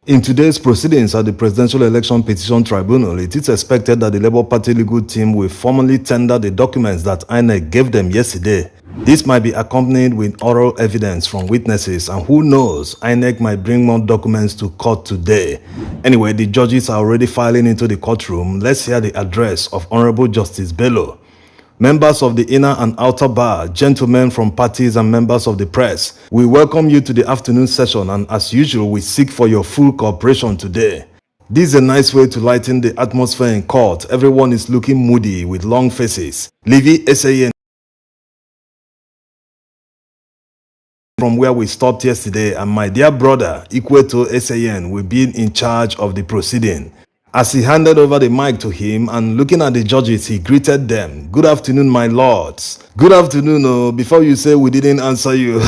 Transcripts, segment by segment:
In today's proceedings at the Presidential Election Petition Tribunal, it is expected that the Labour Party legal team will formally tender the documents that INEC gave them yesterday. This might be accompanied with oral evidence from witnesses, and who knows, INEC might bring more documents to court today. Anyway, the judges are already filing into the courtroom. Let's hear the address of Honorable Justice Bello. Members of the inner and outer bar, gentlemen from parties and members of the press, we welcome you to the afternoon session, and as usual, we seek for your full cooperation today. This is a nice way to lighten the atmosphere in court. Everyone is looking moody with long faces. Livy SAN from where we stopped yesterday, and my dear brother, Ikweto SAN, will be in charge of the proceeding. As he handed over the mic to him and looking at the judges, he greeted them. Good afternoon, my lords. Good afternoon. Before you say we didn't answer you,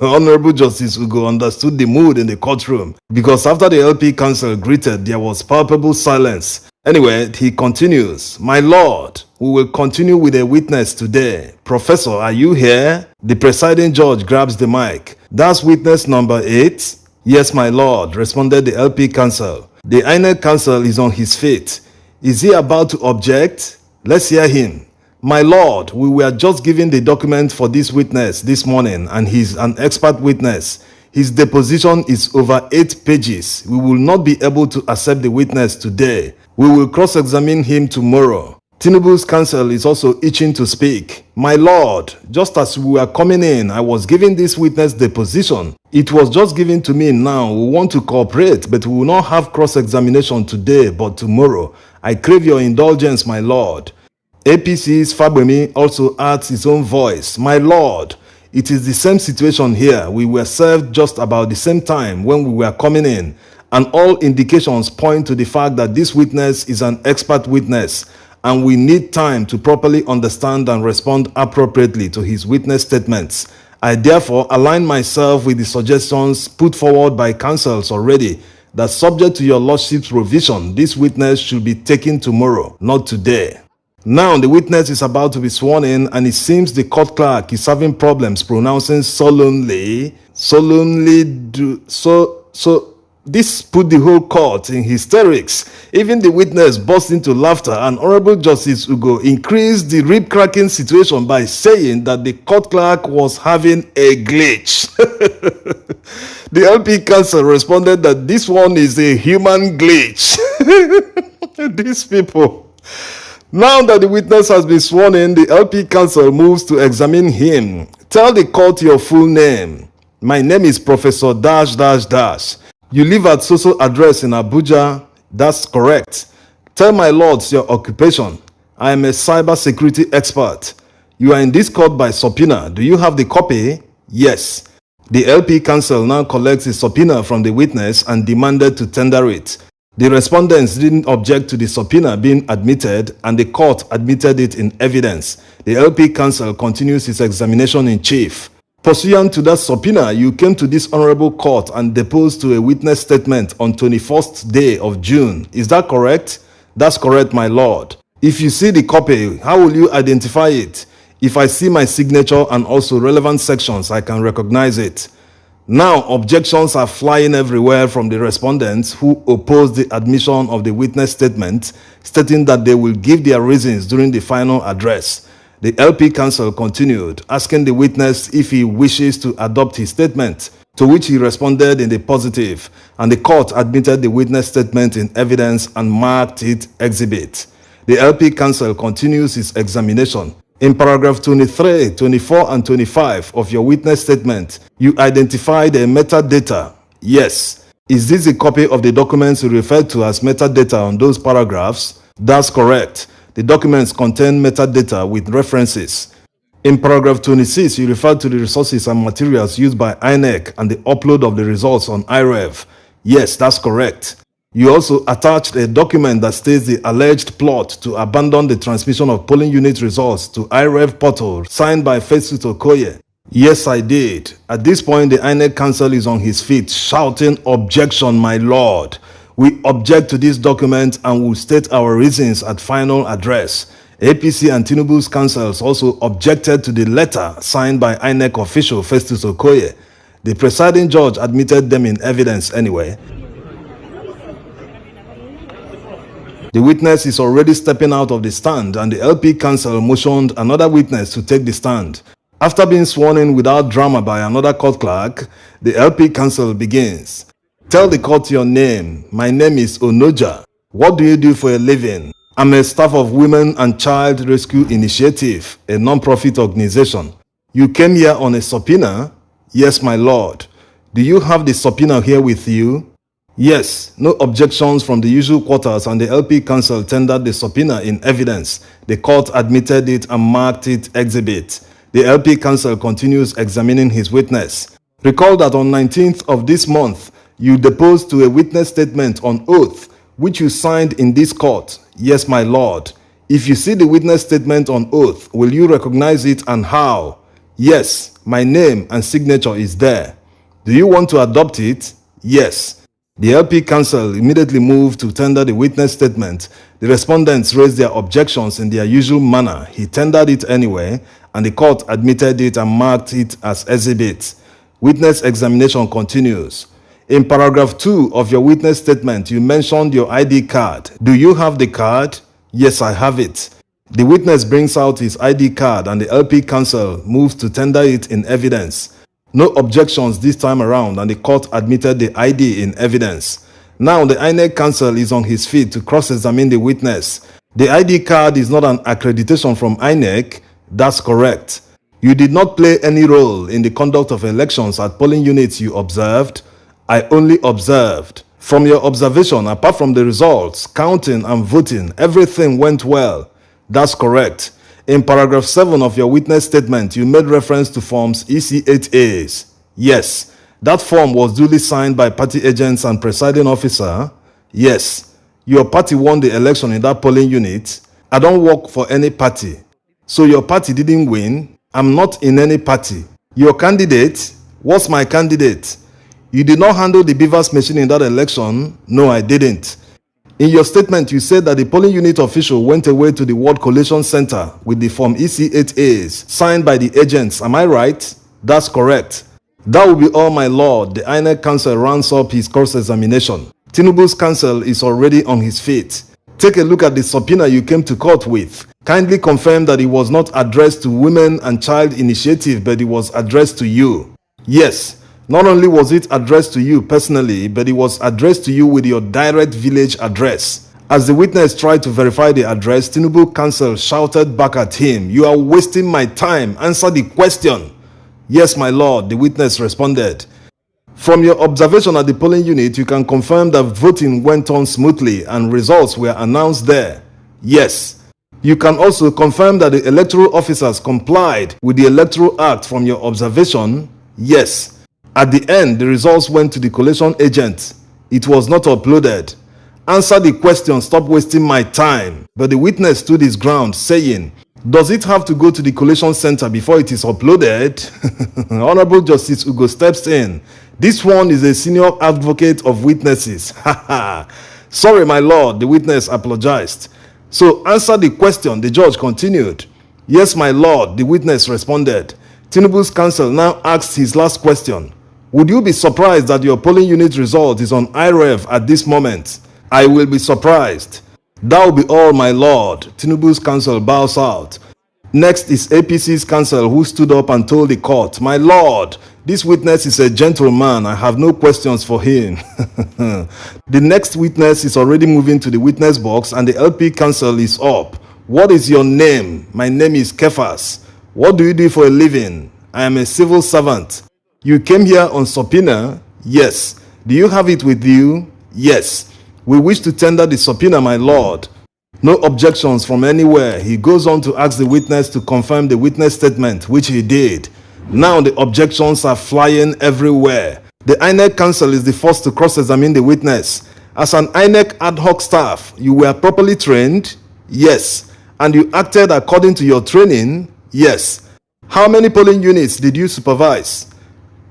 Honorable Justice Ugo understood the mood in the courtroom, because after the LP counsel greeted, there was palpable silence. Anyway, he continues. My lord, we will continue with a witness today. Professor, are you here? The presiding judge grabs the mic. That's witness number 8? Yes, my lord, responded the LP counsel. The INEC counsel is on his feet. Is he about to object? Let's hear him. My lord, we were just given the document for this witness this morning, and he's an expert witness. His deposition is over 8 pages. We will not be able to accept the witness today. We will cross-examine him tomorrow. Tinubu's counsel is also itching to speak. My lord, just as we were coming in, I was giving this witness deposition. It was just given to me now. We want to cooperate, but we will not have cross-examination today, but tomorrow. I crave your indulgence, my lord. APC's Fabemi also adds his own voice. My lord, it is the same situation here. We were served just about the same time when we were coming in, and all indications point to the fact that this witness is an expert witness, and we need time to properly understand and respond appropriately to his witness statements. I therefore align myself with the suggestions put forward by counsels already, that subject to your lordship's revision, this witness should be taken tomorrow, not today. Now the witness is about to be sworn in, and it seems the court clerk is having problems pronouncing This put the whole court in hysterics. Even the witness burst into laughter, and Honorable Justice Ugo increased the rib-cracking situation by saying that the court clerk was having a glitch. The LP counsel responded that this one is a human glitch. These people. Now that the witness has been sworn in, the LP counsel moves to examine him. Tell the court your full name. My name is Professor ... You live at so-so address in Abuja. That's correct. Tell my lords your occupation. I am a cyber security expert. You are in this court by subpoena. Do you have the copy? Yes. The LP counsel now collects a subpoena from the witness and demanded to tender it. The respondents didn't object to the subpoena being admitted, and the court admitted it in evidence. The LP counsel continues his examination in chief. Pursuant to that subpoena, you came to this honorable court and deposed to a witness statement on 21st day of June. Is that correct? That's correct, my lord. If you see the copy, how will you identify it? If I see my signature and also relevant sections, I can recognize it. Now, objections are flying everywhere from the respondents who oppose the admission of the witness statement, stating that they will give their reasons during the final address. The LP counsel continued, asking the witness if he wishes to adopt his statement, to which he responded in the positive, and the court admitted the witness statement in evidence and marked it exhibit. The LP counsel continues his examination. In paragraph 23, 24, and 25 of your witness statement, you identified a metadata. Yes. Is this a copy of the documents you referred to as metadata on those paragraphs? That's correct. The documents contain metadata with references. In paragraph 26, you referred to the resources and materials used by INEC and the upload of the results on IREV. Yes, that's correct. You also attached a document that states the alleged plot to abandon the transmission of polling unit results to IREV portal, signed by Festus Okoye. Yes, I did. At this point, the INEC counsel is on his feet, shouting, "Objection, my lord. We object to this document and will state our reasons at final address." APC and Tinubu's counsels also objected to the letter signed by INEC official Festus Okoye. The presiding judge admitted them in evidence anyway. The witness is already stepping out of the stand and the LP counsel motioned another witness to take the stand. After being sworn in without drama by another court clerk, the LP counsel begins. Tell the court your name. My name is Onoja. What do you do for a living? I'm a staff of Women and Child Rescue Initiative, a non-profit organization. You came here on a subpoena? Yes, my lord. Do you have the subpoena here with you? Yes. No objections from the usual quarters and the LP counsel tendered the subpoena in evidence. The court admitted it and marked it exhibit. The LP counsel continues examining his witness. Recall that on 19th of this month, you deposed to a witness statement on oath, which you signed in this court. Yes, my lord. If you see the witness statement on oath, will you recognize it and how? Yes, my name and signature is there. Do you want to adopt it? Yes. The LP counsel immediately moved to tender the witness statement. The respondents raised their objections in their usual manner. He tendered it anyway, and the court admitted it and marked it as exhibit. Witness examination continues. In paragraph 2 of your witness statement, you mentioned your ID card. Do you have the card? Yes, I have it. The witness brings out his ID card and the LP counsel moves to tender it in evidence. No objections this time around and the court admitted the ID in evidence. Now the INEC counsel is on his feet to cross-examine the witness. The ID card is not an accreditation from INEC. That's correct. You did not play any role in the conduct of elections at polling units you observed. I only observed. From your observation, apart from the results, counting and voting, everything went well. That's correct. In paragraph 7 of your witness statement, you made reference to forms EC8As. Yes. That form was duly signed by party agents and presiding officer. Yes. Your party won the election in that polling unit. I don't work for any party. So your party didn't win. I'm not in any party. Your candidate? What's my candidate? You did not handle the beavers machine in that election? No, I didn't. In your statement, you said that the polling unit official went away to the Ward Collation Center with the form EC8As signed by the agents. Am I right? That's correct. That will be all, my lord. The INEC counsel rounds up his cross-examination. Tinubu's counsel is already on his feet. Take a look at the subpoena you came to court with. Kindly confirm that it was not addressed to Women and Child Initiative, but it was addressed to you. Yes. Not only was it addressed to you personally, but it was addressed to you with your direct village address. As the witness tried to verify the address, Tinubu counsel shouted back at him, "You are wasting my time. Answer the question." "Yes, my lord," the witness responded. From your observation at the polling unit, you can confirm that voting went on smoothly and results were announced there. Yes. You can also confirm that the electoral officers complied with the Electoral Act from your observation. Yes. At the end, the results went to the collation agent. It was not uploaded. Answer the question, stop wasting my time. But the witness stood his ground, saying, "Does it have to go to the collation center before it is uploaded?" Honorable Justice Ugo steps in. This one is a senior advocate of witnesses. "Sorry, my lord," the witness apologized. "So answer the question," the judge continued. "Yes, my lord," the witness responded. Tinubu's counsel now asked his last question. "Would you be surprised that your polling unit result is on IREV at this moment?" "I will be surprised." "That will be all, my lord." Tinubu's counsel bows out. Next is APC's counsel, who stood up and told the court, "My lord, this witness is a gentleman. I have no questions for him." The next witness is already moving to the witness box and the LP counsel is up. "What is your name?" "My name is Kefas." "What do you do for a living?" "I am a civil servant." "You came here on subpoena?" "Yes." "Do you have it with you?" "Yes." "We wish to tender the subpoena, my lord." No objections from anywhere. He goes on to ask the witness to confirm the witness statement, which he did. Now the objections are flying everywhere. The INEC counsel is the first to cross-examine the witness. "As an INEC ad hoc staff, you were properly trained?" "Yes." "And you acted according to your training?" "Yes." "How many polling units did you supervise?"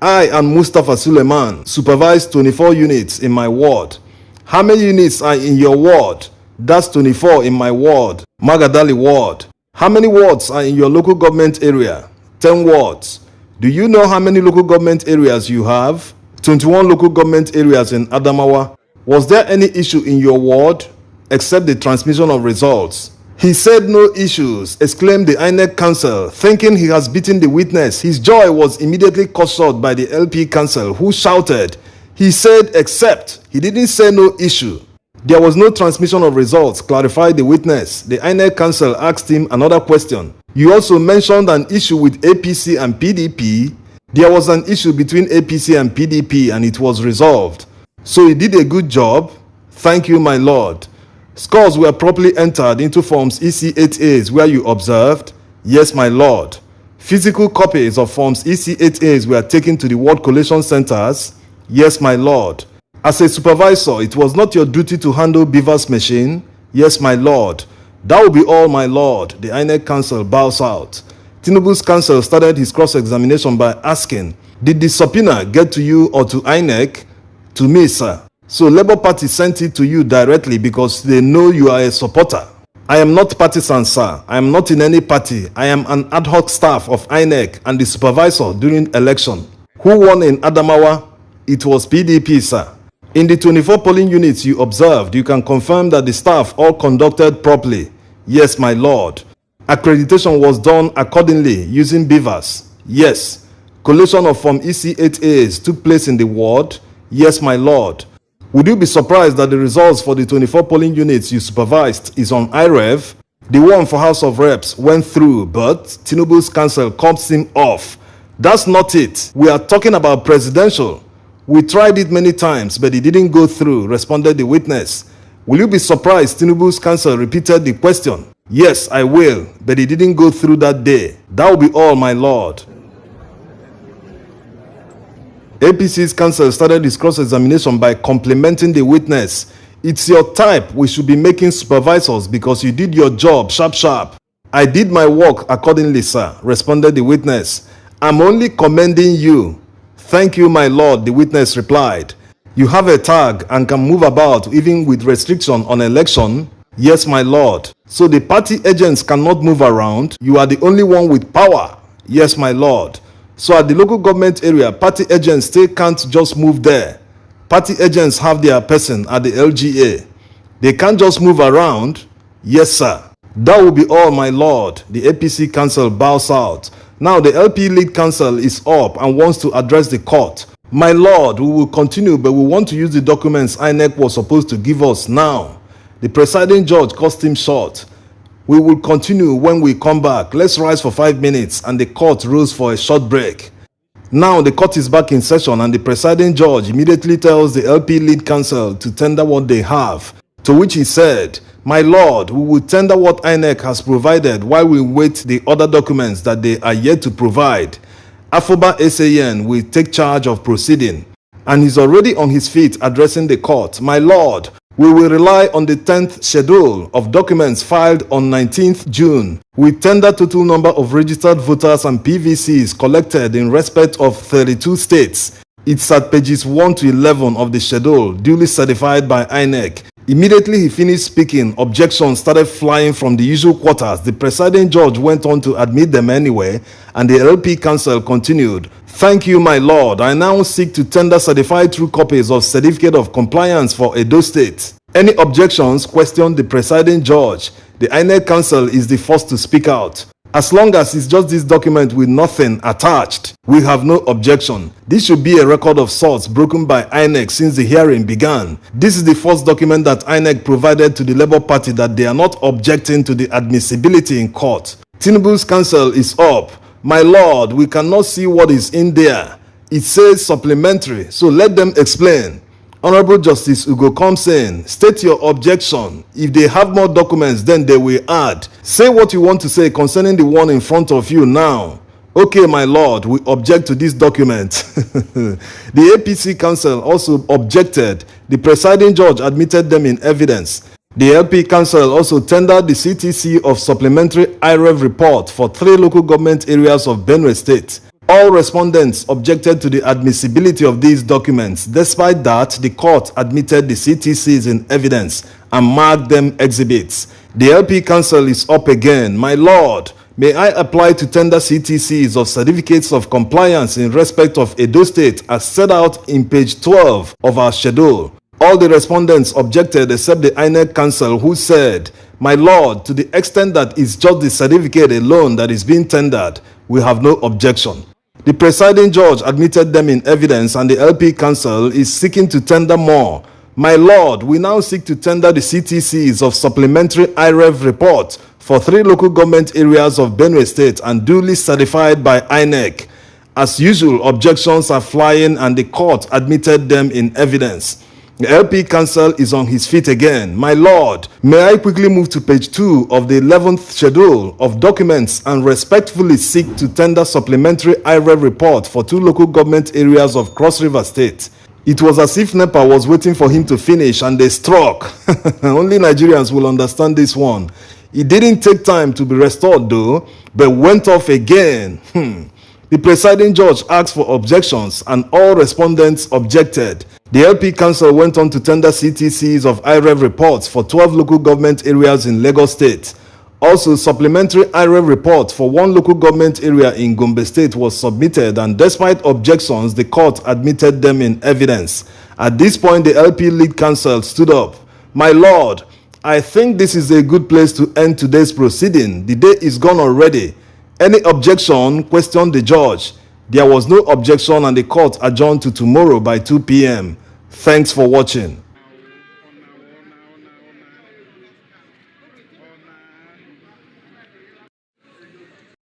"I and Mustafa Suleiman supervised 24 units in my ward." "How many units are in your ward?" "That's 24 in my ward, Magadali ward." "How many wards are in your local government area?" 10 wards. "Do you know how many local government areas you have?" 21 local government areas in Adamawa. "Was there any issue in your ward?" except the transmission of results. He said no issues, exclaimed the INEC counsel, thinking he has beaten the witness. His joy was immediately cut short by the LP counsel, who shouted. He said except. He didn't say no issue. There was no transmission of results, clarified the witness. The INEC counsel asked him another question. You also mentioned an issue with APC and PDP. There was an issue between APC and PDP and it was resolved. So you did a good job. Thank you, my lord. Scores were properly entered into forms EC8As where you observed. Yes, my lord. Physical copies of forms EC8As were taken to the ward collation centers. Yes, my lord. As a supervisor, it was not your duty to handle Beaver's machine. Yes, my lord. That will be all, my lord. The INEC counsel bows out. Tinubu's counsel started his cross-examination by asking, did the subpoena get to you or to INEC? To me, sir. So Labour Party sent it to you directly because they know you are a supporter. I am not partisan, sir. I am not in any party. I am an ad hoc staff of INEC and the supervisor during election. Who won in Adamawa? It was PDP, sir. In the 24 polling units you observed, you can confirm that the staff all conducted properly. Yes, my lord. Accreditation was done accordingly using beavers. Yes. Collation of Form EC8As took place in the ward. Yes, my lord. Would you be surprised that the results for the 24 polling units you supervised is on IREV? The one for House of Reps went through, but Tinubu's counsel cuts him off. That's not it. We are talking about presidential. We tried it many times, but it didn't go through, responded the witness. Will you be surprised Tinubu's counsel repeated the question? Yes, I will, but it didn't go through that day. That will be all, my lord. APC's counsel started his cross-examination by complimenting the witness. It's your type we should be making supervisors because you did your job sharp. I did my work accordingly, sir, responded the witness. I'm only commending you. Thank you, my lord, the witness replied. You have a tag and can move about even with restriction on election? Yes, my lord. So the party agents cannot move around? You are the only one with power? Yes, my lord. So at the local government area, party agents still can't just move there. Party agents have their person at the LGA. They can't just move around? Yes, sir. That will be all, my lord. The APC counsel bows out. Now the LP lead counsel is up and wants to address the court. My lord, we will continue, but we want to use the documents INEC was supposed to give us now. The presiding judge cut him short. We will continue when we come back. Let's rise for 5 minutes, and the court rose for a short break. Now the court is back in session and the presiding judge immediately tells the LP lead counsel to tender what they have. To which he said, my lord, we will tender what INEC has provided while we wait the other documents that they are yet to provide. Afoba SAN will take charge of proceeding. And he's already on his feet addressing the court. My lord, we will rely on the 10th schedule of documents filed on 19th June with tender total number of registered voters and PVCs collected in respect of 32 states. It's at pages 1 to 11 of the schedule, duly certified by INEC. Immediately he finished speaking, objections started flying from the usual quarters. The presiding judge went on to admit them anyway, and the LP counsel continued. Thank you, my lord. I now seek to tender certified true copies of Certificate of Compliance for Edo State. Any objections? Questioned the presiding judge. The INEC counsel is the first to speak out. As long as it's just this document with nothing attached, we have no objection. This should be a record of sorts broken by INEC since the hearing began. This is the first document that INEC provided to the Labour Party that they are not objecting to the admissibility in court. Tinubu's counsel is up. My lord, we cannot see what is in there. It says supplementary, so let them explain. Honorable Justice Ugo comes in. State your objection. If they have more documents, then they will add. Say what you want to say concerning the one in front of you now. Okay, my lord, we object to this document. The APC counsel also objected. The presiding judge admitted them in evidence. The LP counsel also tendered the CTC of supplementary IREV report for 3 local government areas of Benue State. All respondents objected to the admissibility of these documents. Despite that, the court admitted the CTCs in evidence and marked them exhibits. The LP counsel is up again. My lord, may I apply to tender CTCs of certificates of compliance in respect of Edo State as set out in page 12 of our schedule. All the respondents objected except the INEC counsel, who said, "My lord, to the extent that it's just the certificate alone that is being tendered, we have no objection." The presiding judge admitted them in evidence, and the LP counsel is seeking to tender more. "My lord, we now seek to tender the CTCs of supplementary IREV report for 3 local government areas of Benue State and duly certified by INEC. As usual, objections are flying, and the court admitted them in evidence. The LP counsel is on his feet again. "My lord, may I quickly move to page 2 of the 11th schedule of documents and respectfully seek to tender supplementary IREV report for 2 local government areas of Cross River State." It was as if NEPA was waiting for him to finish and they struck. Only Nigerians will understand this one. It didn't take time to be restored though, but went off again. The presiding judge asked for objections and all respondents objected. The LP counsel went on to tender CTCs of IREV reports for 12 local government areas in Lagos State. Also, supplementary IREV report for 1 local government area in Gombe State was submitted, and despite objections, the court admitted them in evidence. At this point, the LP lead counsel stood up. "My lord, I think this is a good place to end today's proceeding. The day is gone already. Any objection?" questioned the judge. There was no objection, and the court adjourned to tomorrow by 2 p.m. Thanks for watching.